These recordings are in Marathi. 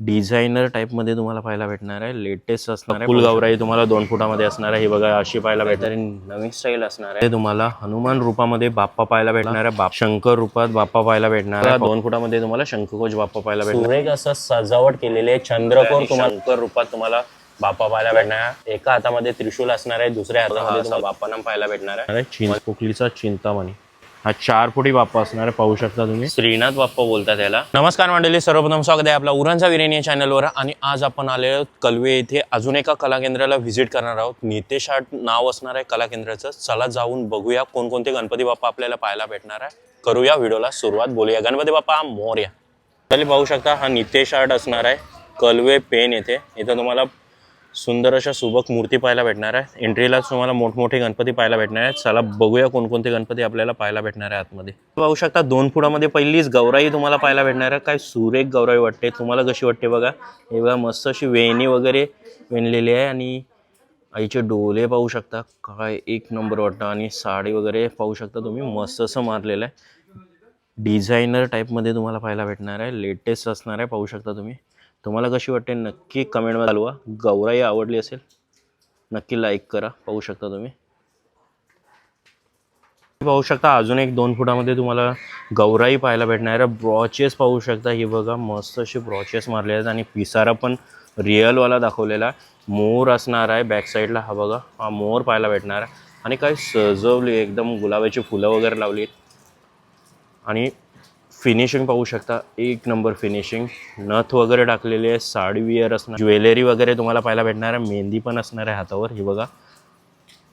डिझायनर टाईपमध्ये तुम्हाला पाहायला भेटणार आहे. लेटेस्ट असणार आहे. फुल गौराई तुम्हाला 2 फुटामध्ये असणार आहे. ही बघा अशी पाहायला भेटणार आहे. नवीन स्टाईल असणार आहे. तुम्हाला हनुमान रूपामध्ये बाप्पा पाहायला भेटणार आहे. शंकर रूपात बाप्पा पाहायला भेटणार आहे. 2 फुटामध्ये तुम्हाला शंखकोच बाप्पा पाहायला भेटणार आहे. असं सजावट केलेली आहे. चंद्रकोर तुम्हाला शंकर रूपात तुम्हाला बाप्पा पाहायला भेटणार आहे. एका हातामध्ये त्रिशूल असणार आहे, दुसऱ्या हातामध्ये तुम्हाला बाप्पा नाम पाहायला भेटणार आहे. कोकलीचा चिंतामणी हा 4 फुटी बाप्पा असणार आहे. पाहू शकता तुम्ही. श्रीनाथ बाप्पा बोलतात याला. नमस्कार मंडळी, सर्वप्रथम स्वागत आहे आपला उरणचा विरेनी या चॅनलवर. आणि आज आपण आले आहोत कलवे येथे अजून एका कला केंद्राला व्हिजिट करणार आहोत. नितेश आर्ट नाव असणार आहे कला केंद्राचं. चला जाऊन बघूया कोणकोणते गणपती बाप्पा आपल्याला पाहायला भेटणार आहे. करूया व्हिडिओला सुरुवात. बोलूया गणपती बाप्पा मोरया. तुम्ही पाहू शकता हा नितेश आर्ट असणार आहे कलवे पेन येथे. इथं तुम्हाला सुंदर अशा सुबक मूर्ती पाहायला भेटणार आहे. एंट्रीला तुम्हाला मोठमोठे गणपती पाहायला भेटणार आहेत. चला बघूया कोणकोणते गणपती आपल्याला पाहायला भेटणार आहे आतमध्ये. पाहू शकता 2 फुटामध्ये पहिलीच गौराई तुम्हाला पाहायला भेटणार आहे. काय सुरेख गौराई वाटते. तुम्हाला कशी वाटते बघा. हे बघा मस्त अशी वेणी वगैरे विणलेली आहे. आणि आईचे डोले पाहू शकता. काय एक नंबर वाटतं. आणि साडी वगैरे पाहू शकता तुम्ही. मस्त असं मारलेलं आहे. डिझायनर टाईपमध्ये तुम्हाला पाहायला भेटणार आहे. लेटेस्ट असणार आहे. पाहू शकता तुम्ही. तुम्हाला कशी वाटते नक्की कमेंटमध्ये घालवा. गौराई आवडली असेल नक्की लाईक करा. पाहू शकता तुम्ही. पाहू शकता अजून एक 2 फुटामध्ये तुम्हाला गौराई पाहायला भेटणार आहे. ब्रॉचेस पाहू शकता. ही बघा मस्त असे ब्रॉचेस मारले आहेत. आणि पिसारा पण रिअलवाला दाखवलेला आहे. मोर असणार आहे बॅक साईडला. हा बघा हा मोर पाहायला भेटणार आहे. आणि काही सजवली एकदम गुलाबाची फुलं वगैरे लावली आहेत. आणि फिनिशिंग पाहू शकता. एक नंबर फिनिशिंग. नथ वगैरे टाकलेली आहे. साडी विअर असणार. ज्वेलरी वगैरे तुम्हाला पाहायला भेटणार आहे. मेहंदी पण असणार आहे हातावर. ही बघा.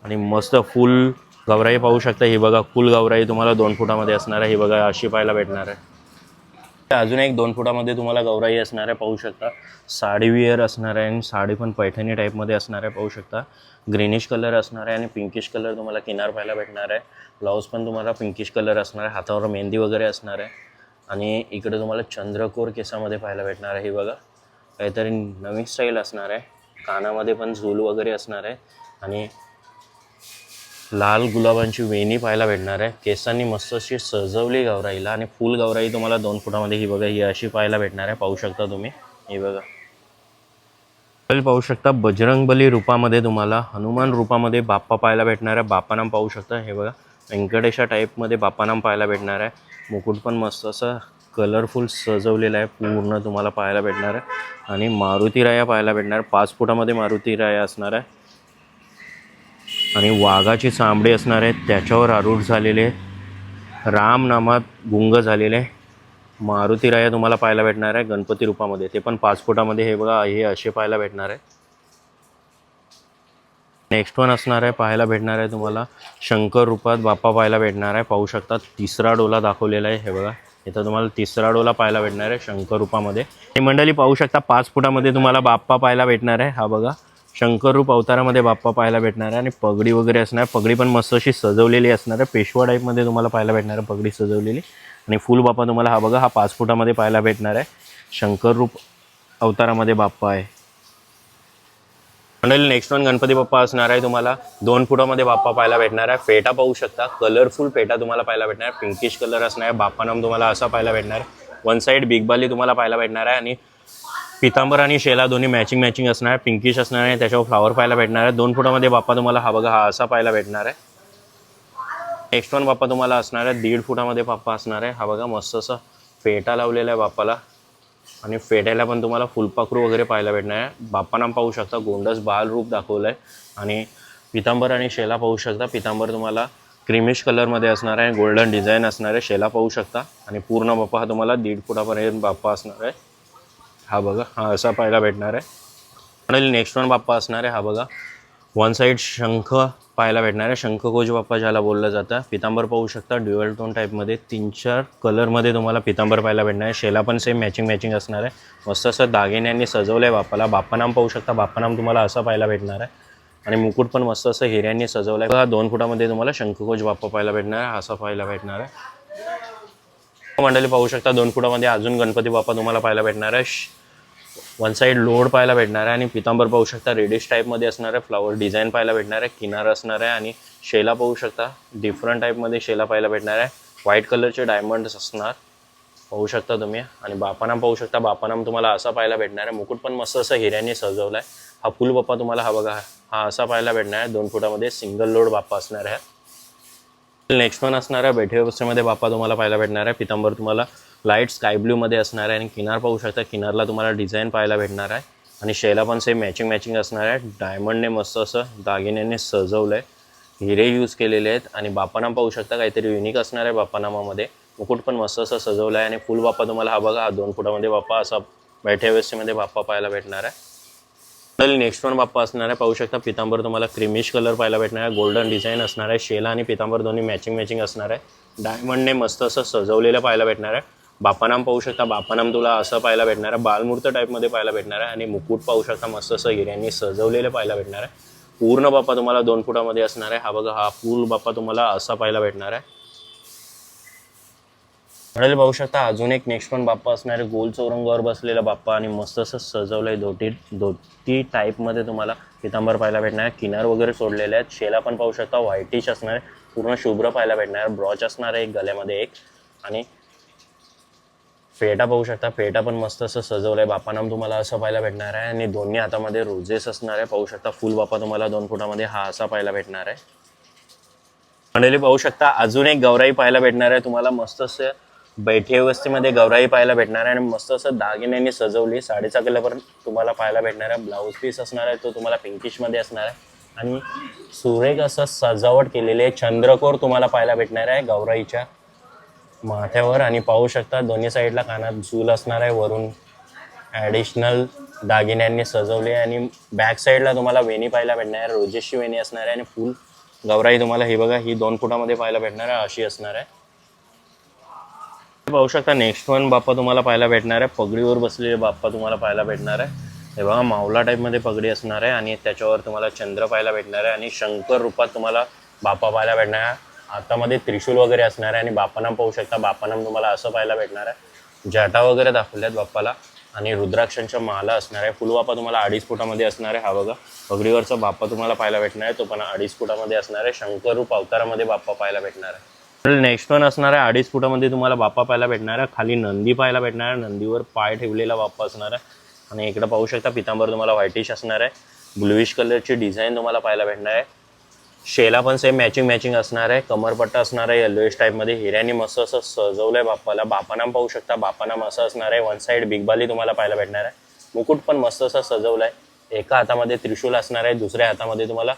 आणि मस्त फुल गौराई पाहू शकता. ही बघा फुल गौराई तुम्हाला 2 फुटामध्ये असणार आहे. ही बघा अशी पाहायला भेटणार आहे. अजून एक 2 फुटामध्ये तुम्हाला गौराई असणार आहे. पाहू शकता. साडी विअर असणार आहे. आणि साडी पण पैठणी टाईपमध्ये असणार आहे. पाहू शकता. ग्रीनिश कलर असणार आहे. आणि पिंकिश कलर तुम्हाला किनार पाहायला भेटणार आहे. ब्लाऊज पण तुम्हाला पिंकिश कलर असणार आहे. हातावर मेहंदी वगैरे असणार आहे. आणि इकडे तुम्हाला चंद्रकोर केसामध्ये पाहायला भेटणार आहे. हे बघा काहीतरी नवीन स्टाईल असणार आहे. कानामध्ये पण झूल वगैरे असणार आहे. आणि लाल गुलाबांची वेणी पाहायला भेटणार आहे. केसांनी मस्त अशी सजवली गौराईला. आणि फुल गौराई तुम्हाला 2 फुटामध्ये ही बघा ही अशी पाहायला भेटणार आहे. पाहू शकता तुम्ही. हे बघा पाहू शकता. बजरंगबली रूपामध्ये तुम्हाला हनुमान रूपामध्ये बाप्पा पाहायला भेटणार आहे. बाप्पा नाम पाहू शकता. हे बघा व्यंकटेशा टाईपमध्ये बाप्पा नाम पाहायला भेटणार आहे. मुकुट पण मस्त असं कलरफुल सजवलेलं आहे. पूर्ण तुम्हाला पाहायला भेटणार आहे. आणि मारुती राया पाहायला भेटणार. 5 फुटामध्ये मारुती राया असणार आहे. आणि वाघाची चांबडी असणार आहे. त्याच्यावर आरूढ झालेले राम नामात गुंग झालेले मारुती राया तुम्हाला पाहायला भेटणार आहे गणपती रूपामध्ये. ते पण 5 फुटामध्ये. हे बघा हे असे पाहायला भेटणार आहे. नेक्स्ट वन असणार आहे पाहायला भेटणार आहे तुम्हाला शंकर रूपात बाप्पा पाहायला भेटणार आहे. पाहू शकता 3रा डोला दाखवलेला आहे. हे बघा इथं तुम्हाला 3रा डोला पाहायला भेटणार आहे शंकर रूपामध्ये. हे मंडळी पाहू शकता 5 फुटामध्ये तुम्हाला बाप्पा पाहायला भेटणार आहे. हा बघा शंकर रूप अवतारामध्ये बाप्पा पाहायला भेटणार आहे. आणि पगडी वगैरे असणार. पगडी पण मस्त अशी सजवलेली असणार आहे. पेशवा टाईपमध्ये तुम्हाला पाहायला भेटणार आहे पगडी सजवलेली. आणि फुल बाप्पा तुम्हाला हा बघा हा 5 फुटामध्ये पाहायला भेटणार आहे. शंकर रूप अवतारामध्ये बाप्पा आहे. मंडळी नेक्स्ट वन गणपती बाप्पा असणार आहे. तुम्हाला 2 फुटामध्ये बाप्पा पाहायला भेटणार आहे. फेटा पाहू शकता. कलरफुल फेटा तुम्हाला पाहायला भेटणार आहे. पिंकिश कलर असणार आहे. बाप्पा नाम तुम्हाला असा पाहायला भेटणार आहे. वन साईड बिग बाली तुम्हाला पाहायला भेटणार आहे. आणि पितांबर आणि शेला दोन्ही मॅचिंग असणार आहे. पिंकिश असणार आहे. त्याच्यावर फ्लावर पाहायला भेटणार आहे. 2 फुटामध्ये बाप्पा तुम्हाला हा बघा हा असा पाहायला भेटणार आहे. नेक्स्ट वन बाप्पा तुम्हाला असणार आहे 1.5 फुटामध्ये बाप्पा असणार आहे. हा बघा मस्त असा फेटा लावलेला आहे बाप्पाला. आणि फेट्याला पण तुम्हाला फुलपाखरू वगैरे पाहायला भेटणार आहे. बाप्पा नाम पाहू शकता. गोंडस बाल रूप दाखवलं आहे. आणि पितांबर आणि शेला पाहू शकता. पितांबर तुम्हाला क्रीमिश कलरमध्ये असणार आहे. गोल्डन डिझाईन असणार आहे. शेला पाहू शकता. आणि पूर्ण बाप्पा हा तुम्हाला 1.5 फुटापर्यंत बाप्पा असणार आहे. हा बघा हा असा पाहायला भेटणार आहे. आणि नेक्स्ट वन बाप्पा असणार आहे. हा बघा वन साईड शंख पाहायला भेटणार आहे. शंखकोच बाप्पा ज्याला बोललं जातं. पितांबर पाहू शकता. ड्युअल टोन टाईपमध्ये 3-4 कलरमध्ये तुम्हाला पितांबर पाहायला भेटणार आहे. शेला पण सेम मॅचिंग असणार आहे. मस्त असं दागिन्यांनी सजवलं आहे बाप्पाला. बाप्पा नाम पाहू शकता. बाप्पा नाम तुम्हाला असा पाहायला भेटणार आहे. आणि मुकुट पण मस्त असं हिऱ्यांनी सजवलं आहे. 2 फुटामध्ये तुम्हाला शंखकोच बाप्पा पाहायला भेटणार आहे. असा पाहायला भेटणार आहे. मंडळी पाहू शकता 2 फुटामध्ये अजून गणपती बाप्पा तुम्हाला पाहायला भेटणार आहे. वन साईड लोड पाहायला भेटणार आहे. आणि पितांबर पाहू शकता. रेडिश टाईपमध्ये असणार आहे. फ्लावर डिझाईन पाहायला भेटणार आहे. किनार असणार आहे. आणि शेला पाहू शकता. डिफरंट टाईपमध्ये शेला पाहायला भेटणार आहे. व्हाईट कलरचे डायमंड्स असणार. पाहू शकता तुम्ही. आणि बापानाम पाहू शकता, बापानाम तुम्हाला असा पाहायला भेटणार आहे. मुकुट पण मस्त असं हिऱ्याने सजवला आहे. हा फुल बाप्पा तुम्हाला हा बघा, हा असा पाहायला भेटणार आहे. 2 फुटामध्ये सिंगल लोड बाप्पा असणार आहे. नेक्स्ट वन असणार आहे बैठे अवस्थेमध्ये बाप्पा तुम्हाला पाहायला भेटणार आहे. पितांबर तुम्हाला लाईट स्काय ब्ल्यूमध्ये असणार आहे आणि किनार पाहू शकता, किनारला तुम्हाला डिझाईन पाहायला भेटणार आहे. आणि शेला पण सेम मॅचिंग असणार आहे. डायमंडने मस्त असं दागिन्यांनी सजवलं आहे, हिरे यूज केलेले आहेत. आणि बाप्पानाम पाहू शकता, काहीतरी युनिक असणार आहे बाप्पानामामध्ये. मुकुट पण मस्त असं सजवलं आहे. आणि फुल बाप्पा तुम्हाला हा बघा, हा 2 फुटामध्ये बाप्पा असा बैठे अवस्थेमध्ये बाप्पा पाहायला भेटणार आहे. नेक्स्ट वन बाप्पा असणार आहे. पाहू शकता पितांबर तुम्हाला क्रीमिश कलर पाहायला भेटणार आहे. गोल्डन डिझाईन असणार आहे. शेला आणि पितांबर दोन्ही मॅचिंग असणार आहे. डायमंडने मस्त असं सजवलेलं पाहायला भेटणार आहे. बाप्पानाम पाहू शकता, बाप्पानाम तुला असं पाहायला भेटणार आहे, बालमूर्त टाईपमध्ये पाहायला भेटणार आहे. आणि मुकुट पाहू शकता मस्त असं हिऱ्यांनी सजवलेलं पाहायला भेटणार आहे. पूर्ण बाप्पा तुम्हाला 2 फुटामध्ये असणार आहे. हा बघा, हा फुल बाप्पा तुम्हाला असा पाहायला भेटणार आहे. मंडळी पाहू शकता, अजून एक नेक्स्ट वन बाप्पा असणार आहे. गोल चौरंगावर बसलेला बाप्पा आणि मस्त असं सजवलं आहे. धोती टाईपमध्ये तुम्हाला पितांबर पाहायला भेटणार आहे. किनार वगैरे सोडलेले आहेत. शेला पण पाहू शकता व्हाईटिश असणार आहे, पूर्ण शुभ्र पाहायला भेटणार आहे. ब्रॉच असणार आहे एक गळ्यामध्ये एक. आणि फेटा पाहू शकता, फेटा पण मस्त असं सजवलं आहे. बाप्पानाम तुम्हाला असं पाहायला भेटणार आहे. आणि दोन्ही हातामध्ये रोजेस असणार आहे. पाहू शकता फुल बाप्पा तुम्हाला 2 फुटामध्ये हा असा पाहायला भेटणार आहे. मंडळी पाहू शकता, अजून एक गौराई पाहायला भेटणार आहे तुम्हाला. मस्त असं बैठे अवस्थेमध्ये गौराई पाहायला भेटणार आहे. आणि मस्त असं दागिन्यांनी सजवली. साडीचा कलर पण तुम्हाला पाहायला भेटणार आहे. ब्लाऊज पीस असणार आहे तो तुम्हाला पिंकिशमध्ये असणार आहे. आणि सुरेख असं सजावट केलेले चंद्रकोर तुम्हाला पाहायला भेटणार आहे गौराईच्या माथ्यावर. आणि पाहू शकता दोन्ही साईडला कानात झूल असणार आहे. वरून ॲडिशनल दागिन्यांनी सजवले. आणि बॅक साईडला तुम्हाला वेणी पाहायला भेटणार आहे, रोजेसची वेणी असणार आहे. आणि फुल गौराई तुम्हाला ही बघा, ही 2 फुटामध्ये पाहायला भेटणार आहे, अशी असणार आहे. पाहू शकता नेक्स्ट वन बाप्पा तुम्हाला पाहायला भेटणार आहे. पगडीवर बसलेले बाप्पा तुम्हाला पाहायला भेटणार आहे. हे बघा, मावला टाईपमध्ये पगडी असणार आहे. आणि त्याच्यावर तुम्हाला चंद्र पाहायला भेटणार आहे. आणि शंकर रूपात तुम्हाला बाप्पा पाहायला भेटणार आहे. हातामध्ये त्रिशूल वगैरे असणार आहे. आणि बाप्पानाम पाहू शकता, बाप्पानाम तुम्हाला असं पाहायला भेटणार आहे. जटा वगैरे दाखवल्यात बाप्पाला. आणि रुद्राक्षांच्या माला असणार आहे. फुल बाप्पा तुम्हाला 2.5 फुटामध्ये असणार आहे. हा बघा, पगडीवरचा बाप्पा तुम्हाला पाहायला भेटणार आहे, तो पण 2.5 फुटामध्ये असणार आहे. शंकर रूप अवतारामध्ये बाप्पा पाहायला भेटणार आहे. नेक्स्ट वन असणार आहे. 2.5 फुटामध्ये तुम्हाला बाप्पा पाहायला भेटणार आहे. खाली नंदी पाहायला भेटणार आहे, नंदीवर पाय ठेवलेला बाप्पा असणार आहे. आणि इकडं पाहू शकता पितांबर तुम्हाला व्हाईटिश असणार आहे. ब्लूइश कलरची डिझाईन तुम्हाला पाहायला भेटणार आहे. शेला पण सेम मॅचिंग असणार आहे. कमरपट्टा असणार आहे येलोइश टाईपमध्ये. हिऱ्यानी मस्त असं सजवलं आहे बाप्पाला. बाप्पानाम पाहू शकता, बाप्पानाम असं असणार आहे. वन साईड बिगबाली तुम्हाला पाहायला भेटणार आहे. मुकुट पण मस्त असं सजवलं आहे. एका हातामध्ये त्रिशूल असणार आहे, दुसऱ्या हातामध्ये तुम्हाला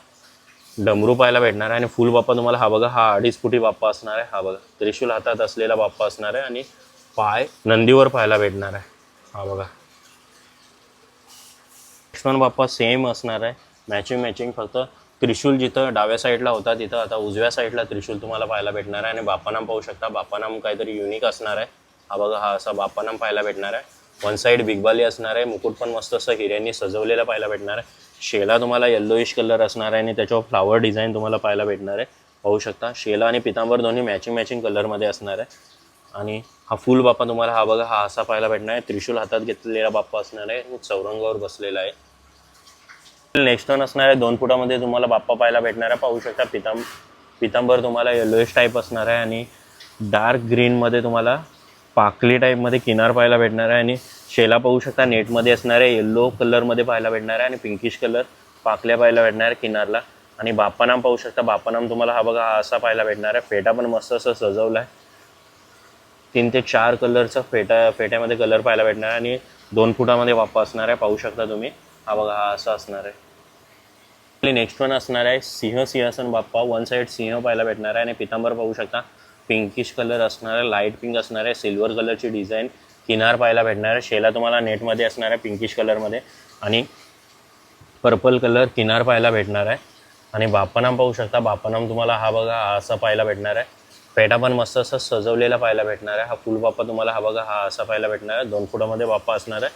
डमरू पाहायला भेटणार आहे. आणि फुल बाप्पा तुम्हाला हा बघा, हा 2.5 फुटी बाप्पा असणार आहे. हा बघा, त्रिशूल हातात असलेला बाप्पा असणार आहे. आणि पाय नंदीवर पाहायला भेटणार आहे. हा बघा, लक्ष्मण बाप्पा सेम असणार आहे, मॅचिंग. फक्त त्रिशूल जिथं डाव्या साईडला होता तिथं आता उजव्या साईडला त्रिशूल तुम्हाला पाहायला भेटणार आहे. आणि बाप्पानाम पाहू शकता, बाप्पानाम काहीतरी युनिक असणार आहे. हा बघा, हा असा बाप्पानाम पाहायला भेटणार आहे. वन साईड बिगबाली असणार आहे. मुकुट पण मस्त असं हिऱ्यांनी सजवलेलं पाहायला भेटणार आहे. शेला तुम्हाला येल्लोइश कलर असणार आहे. आणि त्याच्यावर फ्लावर डिझाईन तुम्हाला पाहायला भेटणार आहे. पाहू शकता, शेला आणि पितांबर दोन्ही मॅचिंग कलरमध्ये असणार आहे. आणि हा फुल बाप्पा तुम्हाला हा बघा, हा असा पाहायला भेटणार आहे. त्रिशूल हातात घेतलेला बाप्पा असणार आहे, चौरंगावर बसलेला आहे. नेक्स्ट वन असणार आहे. 2 फुटामध्ये तुम्हाला बाप्पा पाहायला भेटणार आहे. पाहू शकता पितांबर तुम्हाला येलोइश टाईप असणार आहे. आणि डार्क ग्रीनमध्ये तुम्हाला पाकली टाईपमध्ये किनार पाहायला भेटणार आहे. आणि शेला पाहू शकता नेटमध्ये असणार आहे, येल्लो कलरमध्ये पाहायला भेटणार आहे. आणि पिंकिश कलर पाकल्या पाहायला भेटणार आहे किनारला. आणि बाप्पानाम पाहू शकता, बाप्पानाम तुम्हाला हा बघा, हा असा पाहायला भेटणार आहे. फेटा पण मस्त असं सजवला आहे. 3 ते 4 कलरचा फेट्यामध्ये कलर पाहायला भेटणार आहे. आणि 2 फुटामध्ये बाप्पा असणार आहे. पाहू शकता तुम्ही, हा बघा, हा असा असणार आहे. नेक्स्ट वन असणार आहे सिंहासन बाप्पा. वन साईड सिंह पाहायला भेटणार आहे. आणि पितांबर पाहू शकता, पिंकिश कलर असणार आहे, लाईट पिंक असणार आहे. सिल्वर कलरची डिझाईन किनार पाहायला भेटणार आहे. शेला तुम्हाला नेटमध्ये असणार आहे पिंकिश कलरमध्ये. आणि पर्पल कलर किनार पाहायला भेटणार आहे. आणि बाप्पानाम पाहू शकता, बाप्पानाम तुम्हाला हा बघा, हा असा पाहायला भेटणार आहे. पेटा पण मस्त असं सजवलेला पाहायला भेटणार आहे. हा फुल बाप्पा तुम्हाला हा बघा, हा असा पाहायला भेटणार आहे. 2 फुटामध्ये बाप्पा असणार आहे.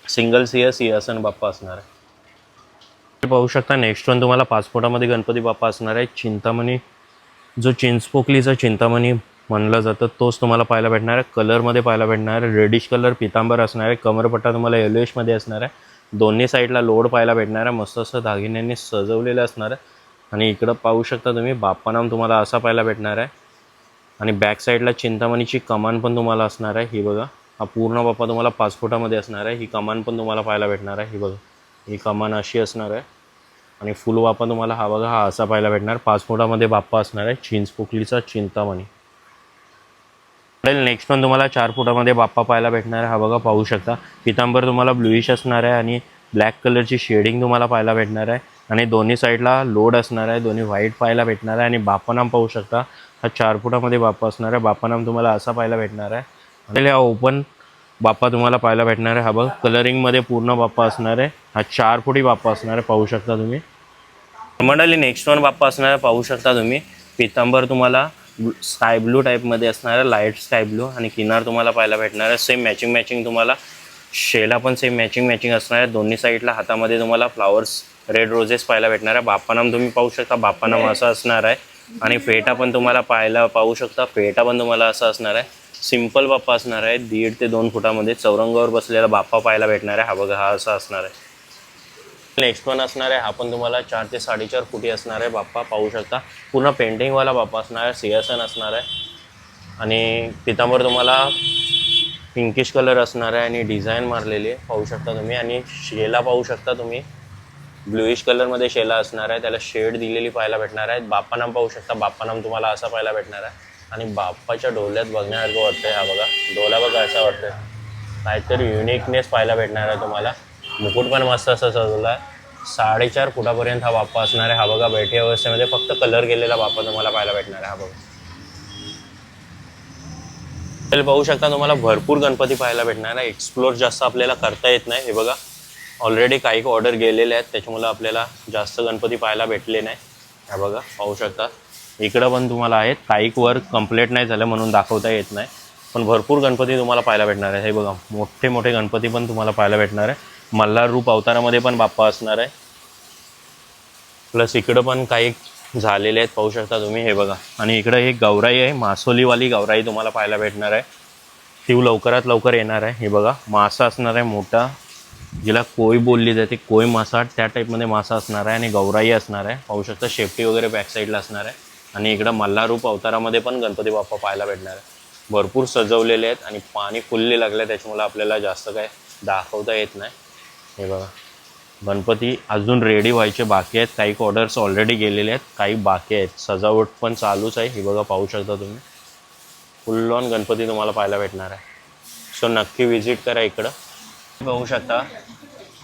सिंगल सिंहासन बाप्पा असणार आहे. पाहू शकता नेक्स्ट वन तुम्हाला 5 फुटामध्ये गणपती बाप्पा असणार आहे. चिंतामणी, जो चिंचपोकलीचा चिंतामणी म्हणलं जातं तोच तुम्हाला पाहायला भेटणार आहे. कलरमध्ये पाहायला भेटणार आहे. रेडिश कलर पितांबर असणार आहे. कमरपट्टा तुम्हाला येलोइशमध्ये असणार आहे. दोन्ही साईडला लोड पाहायला भेटणार आहे. मस्त असं दागिन्यांनी सजवलेलं असणार आहे. आणि इकडं पाहू शकता तुम्ही, बाप्पानाम तुम्हाला असा पाहायला भेटणार आहे. आणि बॅक साईडला चिंतामणीची कमान पण तुम्हाला असणार आहे. ही बघा, हा पूर्ण बाप्पा तुम्हाला 5 फुटामध्ये असणार आहे. ही कमान पण तुम्हाला पाहायला भेटणार आहे. ही बघा, ही कमान अशी असणार आहे. आणि फुल बाप्पा तुम्हाला हा बघा, हा असा पाहायला भेटणार. 5 फुटामध्ये बाप्पा असणार आहे, चिंचपोकलीचा चिंतामणी. नेक्स्ट पण तुम्हाला 4 फुटामध्ये बाप्पा पाहायला भेटणार आहे. हा बघा, पाहू शकता. पितांबर तुम्हाला ब्लूइश असणार आहे आणि ब्लॅक कलरची शेडिंग तुम्हाला पाहायला भेटणार आहे. आणि दोन्ही साईडला लोड असणार आहे, दोन्ही व्हाईट पाहायला भेटणार आहे. आणि बाप्पानाम पाहू शकता, हा 4 फुटामध्ये बाप्पा असणार आहे. बाप्पानाम तुम्हाला असा पाहायला भेटणार आहे. आणि हा ओपन बाप्पा तुम्हाला पाहायला भेटणार आहे. हा बघ, कलरिंगमध्ये पूर्ण बाप्पा असणार आहे. हा 4 फुटी बाप्पा असणार आहे, पाहू शकता तुम्ही. मंडळी नेक्स्ट वन बाप्पा असणार आहे, पाहू शकता तुम्ही. पितांबर तुम्हाला स्काय ब्लू टाईपमध्ये असणार आहे, लाईट स्काय ब्लू. आणि किनार तुम्हाला पाहायला भेटणार आहे सेम मॅचिंग तुम्हाला. शेला पण सेम मॅचिंग असणार आहे. दोन्ही साईडला हातामध्ये तुम्हाला फ्लावर्स रेड रोजेस पाहायला भेटणार आहे. बाप्पानाम तुम्ही पाहू शकता, बाप्पानाम असा असणार आहे. आणि फेटा पण तुम्हाला पाहू शकता, फेटा पण तुम्हाला असा असणार आहे. सिंपल बाप्पा असणार आहे. 1.5 ते 2 फुटामध्ये चौरंगावर बसलेला बाप्पा पाहायला भेटणार आहे. हा बघा, हा असा असणार आहे. नेक्स्ट वन असणार आहे, हा पण तुम्हाला 4 ते 4.5 फुटी असणार आहे. बाप्पा पाहू शकता, पूर्ण पेंटिंगवाला बाप्पा असणार आहे. सिंहासन असणार आहे. आणि पितांबर तुम्हाला पिंकिश कलर असणार आहे आणि डिझाईन मारलेली आहे, पाहू शकता तुम्ही. आणि शेला पाहू शकता तुम्ही, ब्लूइश कलरमध्ये शेला असणार आहे, त्याला शेड दिलेली पाहायला भेटणार आहे. बाप्पानाम पाहू शकता, बाप्पानाम तुम्हाला असा पाहायला भेटणार आहे. आणि बाप्पाच्या डोल्यात बघण्यासारखं वाटतंय. हा बघा, डोला बघा असा वाटतंय, काहीतरी युनिकनेस पाहायला भेटणार आहे तुम्हाला. मुकुट पण मस्त असं सजवला आहे. 4.5 फुटापर्यंत हा बाप्पा असणार आहे. हा बघा, बैठी अवस्थेमध्ये फक्त कलर केलेला बाप्पा तुम्हाला पाहायला भेटणार आहे. हा बघा, पाहू शकता तुम्हाला भरपूर गणपती पाहायला भेटणार आहे. एक्सप्लोर जास्त आपल्याला करता येत नाही. हे बघा, ऑलरेडी काही ऑर्डर गेलेले आहेत, त्याच्यामुळे आपल्याला जास्त गणपती पाहायला भेटले नाही. हा बघा, पाहू शकता. इकडं पण तुम्हाला आहेत, काही वर्क कंप्लीट नाही झालं म्हणून दाखवता येत नाही, पण भरपूर गणपती तुम्हाला पाहायला भेटणार आहे. हे बघा, मोठे गणपती पण तुम्हाला पाहायला भेटणार आहे. मल्हार रूप अवतारामध्ये पण बाप्पा असणार आहे. प्लस इकडं पण काही झालेले आहेत, पाहू शकता तुम्ही. हे बघा, आणि इकडं एक गौराई आहे, मासोलीवाली गौराई तुम्हाला पाहायला भेटणार आहे. ती लवकरात लवकर येणार आहे. हे बघा, मासा असणार आहे मोठा, जिला कोई बोलली जाते, कोई मासा, त्या टाईपमध्ये मासा असणार आहे. आणि गौराई असणार आहे, पाहू शकता. शेफ्टी वगैरे बॅक साईडला असणार आहे. आणि इकडं मल्हार रूप अवतारामध्ये पण गणपती बाप्पा पाहायला भेटणार आहे. भरपूर सजवलेले आहेत आणि पाणी फुलले लागले, त्याच्यामुळे आपल्याला जास्त काय दाखवता येत नाही. हे बघा, गणपती अजून रेडी व्हायचे बाकी आहेत. काही ऑर्डर्स ऑलरेडी गेलेले आहेत, काही बाकी आहेत. सजावट पण चालूच आहे. हे बघा, पाहू शकता तुम्ही. फुल ऑन गणपती तुम्हाला पाहायला भेटणार आहे. सो नक्की विजिट करा इकडं. पाहू शकता,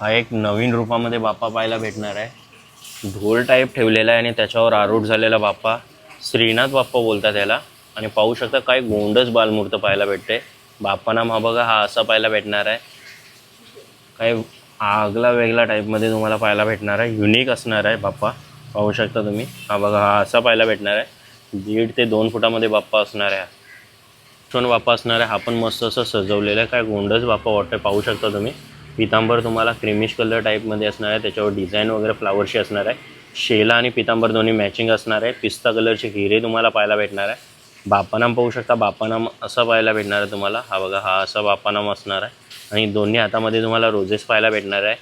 हा एक नवीन रूपामध्ये बाप्पा पाहायला भेटणार आहे. ढोल टाईप ठेवलेला आहे आणि त्याच्यावर आरूढ झालेला बाप्पा, श्रीनाथ बाप्पा बोलतात याला. आणि पाहू शकता, काही गोंडच बालमूर्त पाहायला भेटते. बाप्पानाम हा बघा, हा असा पाहायला भेटणार आहे. काही आगला वेगळा टाईपमध्ये तुम्हाला पाहायला भेटणार आहे. युनिक असणार आहे बाप्पा, पाहू शकता तुम्ही. हा बघा, हा असा पाहायला भेटणार आहे. 1.5 ते 2 फुटामध्ये बाप्पा असणार आहे. छान बाप्पा असणार आहे. हा पण मस्त असं सजवलेलं आहे, काय गोंडच बाप्पा वाटतं, पाहू शकता तुम्ही. पितांबर तुम्हाला क्रीमिश कलर टाईपमध्ये असणार आहे, त्याच्यावर डिझाईन वगैरे फ्लावरशी असणार आहे. शेला आणि पितांबर दोन्ही मॅचिंग असणार आहे. पिस्ता कलरचे हिरे तुम्हाला पाहायला भेटणार आहे. बाप्पानाम पाहू शकता, बाप्पानाम असा पाहायला भेटणार आहे तुम्हाला. हा बघा, हा असा बाप्पानाम असणार आहे. आणि दोन्ही हातामध्ये तुम्हाला रोजेस पाहायला भेटणार आहे.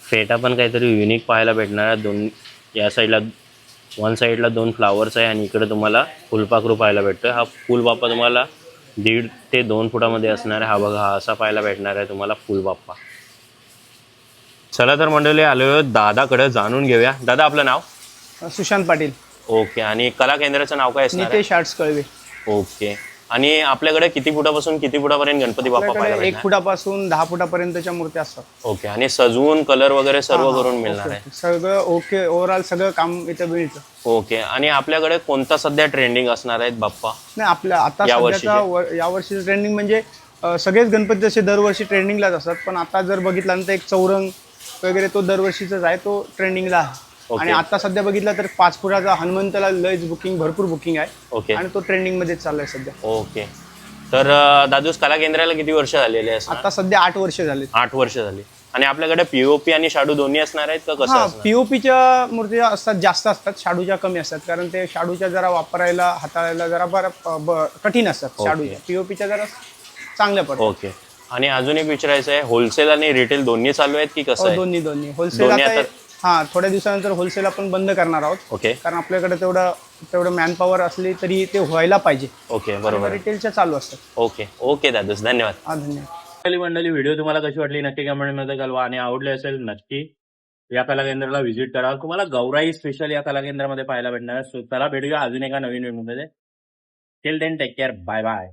फेटा पण काहीतरी युनिक पाहायला भेटणार आहे. या साईडला, वन साईडला 2 फ्लावर्स आहे आणि इकडे तुम्हाला फुलपाखरू पाहायला भेटतो. हा फुल बाप्पा तुम्हाला 1.5 ते 2 फुटामध्ये असणार आहे. हा बघा, हा असा पाहायला भेटणार आहे तुम्हाला फुल बाप्पा. चला तर मंडळी, आलो दादाकडे, जाणून घेऊया. दादा, आपलं नाव? सुशांत पाटील. ओके. आणि कला केंद्राचं नाव काय असणार? नितेश आर्ट्स कळवे. ओके. आणि आपल्याकडे किती फुटापासून किती फुटापर्यंत गणपती बाप्पा पाहायला भेटणार? 1 फुटापासून 10 फुटापर्यंतच्या मूर्त्या असतात. ओके. आणि सजवून कलर वगैरे सर्व करून मिळणार आहे? सगळं ओके, ओव्हरऑल सगळं काम इथं मिळतं. ओके. आणि आपल्याकडे कोणता सध्या ट्रेंडिंग असणार आहेत बाप्पा? नाही, आपल्या आता सध्याचा यावर्षीचं ट्रेंडिंग म्हणजे सगळेच गणपती जसे दरवर्षी ट्रेंडिंगलाच असतात, पण आता जर बघितलं तर एक चौरंग वगैरे तो दरवर्षीचाच आहे, तो ट्रेंडिंगला आहे. आणि आता सध्या बघितलं तर 5 फुटाचा हनुमंतला लयच भरपूर बुकिंग आहे. ओके. आणि तो ट्रेंडिंग मध्ये चाललाय सध्या. ओके. तर दादूस, कला केंद्राला किती वर्ष झालेले असणार? आता सध्या 8 वर्ष झाले. 8 वर्ष झाली. आणि आपल्याकडे पीओपी आणि शाडू दोन्ही असणार आहेत का कसं? पीओपीच्या मूर्त्या असतात, जास्त असतात. शाडूच्या कमी असतात, कारण ते शाडूच्या जरा वापरायला, हाताळायला जरा बरं कठीण असतात शाडूच्या. पीओपीच्या जरा चांगल्या पडतात. ओके. आणि अजून एक विचारायचं आहे, होलसेल आणि रिटेल दोन्ही चालू आहेत की कसं आहे? दोन्ही. होलसेल थोड्या दिवसानंतर होलसेल आपण बंद करणार आहोत. ओके. कारण आपल्याकडे तेवढं तेवढं मॅनपॉवर असली तरी ते व्हायला पाहिजे. ओके बरोबर आहे. रिटेलच्या चालू असतात. ओके ओके दादूस, धन्यवाद. हा, धन्यवाद. मंडळी, व्हिडिओ तुम्हाला कशी वाटली नक्की कमेंटमध्ये कळवा आणि आवडली असेल नक्की या कला केंद्राला व्हिजिट करा. तुम्हाला गौराई स्पेशल या कला केंद्रामध्ये पाहायला भेटणार आहे. चला भेटूया अजून एका नवीन व्हिडिओमध्ये. Till then take care, bye bye.